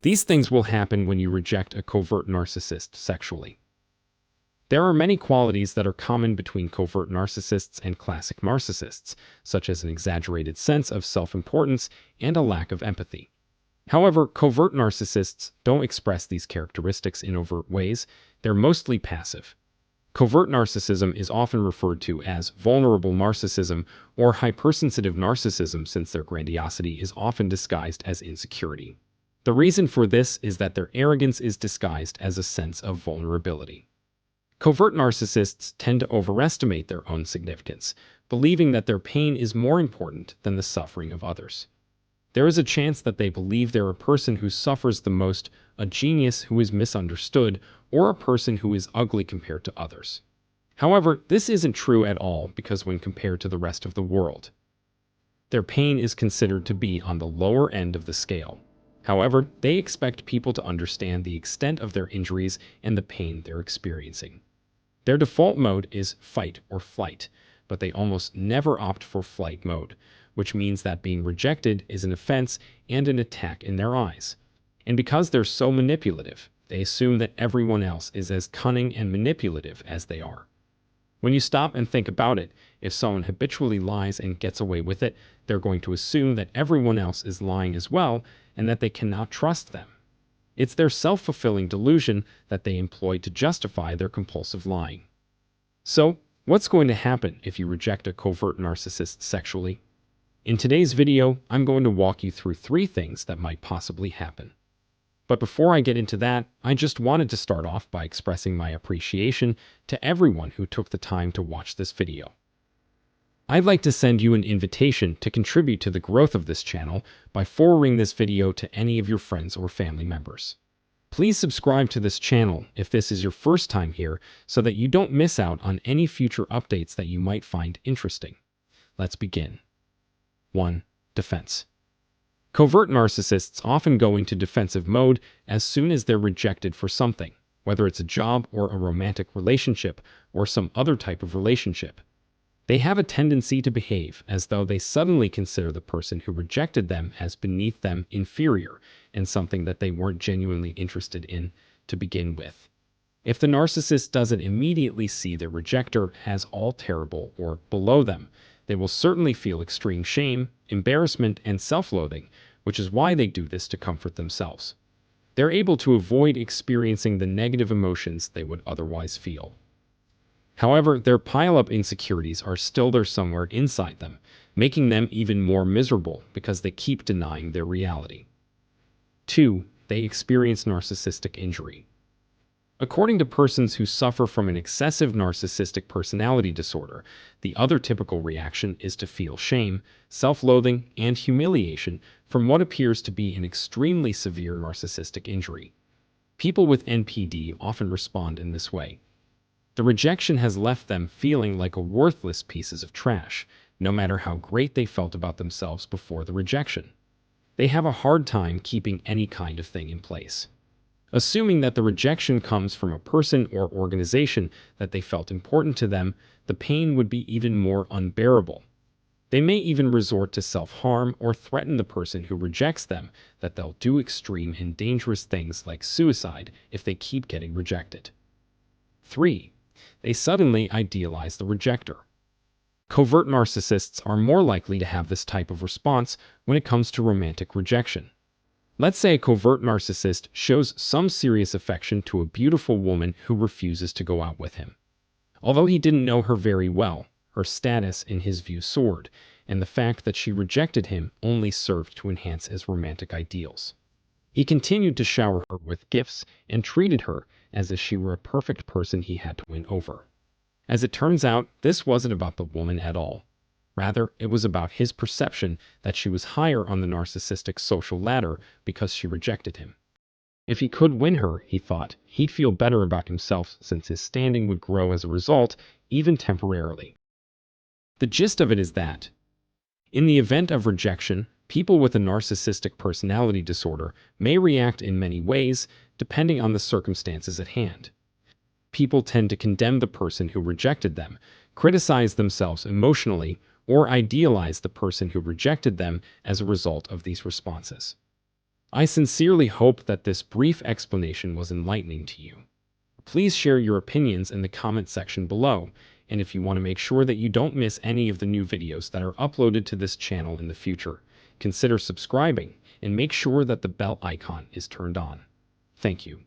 These things will happen when you reject a covert narcissist sexually. There are many qualities that are common between covert narcissists and classic narcissists, such as an exaggerated sense of self-importance and a lack of empathy. However, covert narcissists don't express these characteristics in overt ways. They're mostly passive. Covert narcissism is often referred to as vulnerable narcissism or hypersensitive narcissism, since their grandiosity is often disguised as insecurity. The reason for this is that their arrogance is disguised as a sense of vulnerability. Covert narcissists tend to overestimate their own significance, believing that their pain is more important than the suffering of others. There is a chance that they believe they're a person who suffers the most, a genius who is misunderstood, or a person who is ugly compared to others. However, this isn't true at all, because when compared to the rest of the world, their pain is considered to be on the lower end of the scale. However, they expect people to understand the extent of their injuries and the pain they're experiencing. Their default mode is fight or flight, but they almost never opt for flight mode, which means that being rejected is an offense and an attack in their eyes. And because they're so manipulative, they assume that everyone else is as cunning and manipulative as they are. When you stop and think about it, if someone habitually lies and gets away with it, they're going to assume that everyone else is lying as well and that they cannot trust them. It's their self-fulfilling delusion that they employ to justify their compulsive lying. So, what's going to happen if you reject a covert narcissist sexually? In today's video, I'm going to walk you through 3 things that might possibly happen. But before I get into that, I just wanted to start off by expressing my appreciation to everyone who took the time to watch this video. I'd like to send you an invitation to contribute to the growth of this channel by forwarding this video to any of your friends or family members. Please subscribe to this channel if this is your first time here, so that you don't miss out on any future updates that you might find interesting. Let's begin. 1. Defense. Covert narcissists often go into defensive mode as soon as they're rejected for something, whether it's a job or a romantic relationship or some other type of relationship. They have a tendency to behave as though they suddenly consider the person who rejected them as beneath them, inferior, and something that they weren't genuinely interested in to begin with. If the narcissist doesn't immediately see their rejecter as all terrible or below them, they will certainly feel extreme shame, embarrassment, and self-loathing, which is why they do this to comfort themselves. They're able to avoid experiencing the negative emotions they would otherwise feel. However, their pile-up insecurities are still there somewhere inside them, making them even more miserable because they keep denying their reality. 2. They experience narcissistic injury. According to persons who suffer from an excessive narcissistic personality disorder, the other typical reaction is to feel shame, self-loathing, and humiliation from what appears to be an extremely severe narcissistic injury. People with NPD often respond in this way. The rejection has left them feeling like a worthless pieces of trash, no matter how great they felt about themselves before the rejection. They have a hard time keeping any kind of thing in place. Assuming that the rejection comes from a person or organization that they felt important to them, the pain would be even more unbearable. They may even resort to self-harm or threaten the person who rejects them that they'll do extreme and dangerous things like suicide if they keep getting rejected. 3. They suddenly idealize the rejecter. Covert narcissists are more likely to have this type of response when it comes to romantic rejection. Let's say a covert narcissist shows some serious affection to a beautiful woman who refuses to go out with him. Although he didn't know her very well, her status in his view soared, and the fact that she rejected him only served to enhance his romantic ideals. He continued to shower her with gifts and treated her as if she were a perfect person he had to win over. As it turns out, this wasn't about the woman at all. Rather, it was about his perception that she was higher on the narcissistic social ladder because she rejected him. If he could win her, he thought, he'd feel better about himself since his standing would grow as a result, even temporarily. The gist of it is that, in the event of rejection, people with a narcissistic personality disorder may react in many ways, depending on the circumstances at hand. People tend to condemn the person who rejected them, criticize themselves emotionally, or idealize the person who rejected them as a result of these responses. I sincerely hope that this brief explanation was enlightening to you. Please share your opinions in the comment section below, and if you want to make sure that you don't miss any of the new videos that are uploaded to this channel in the future, consider subscribing and make sure that the bell icon is turned on. Thank you.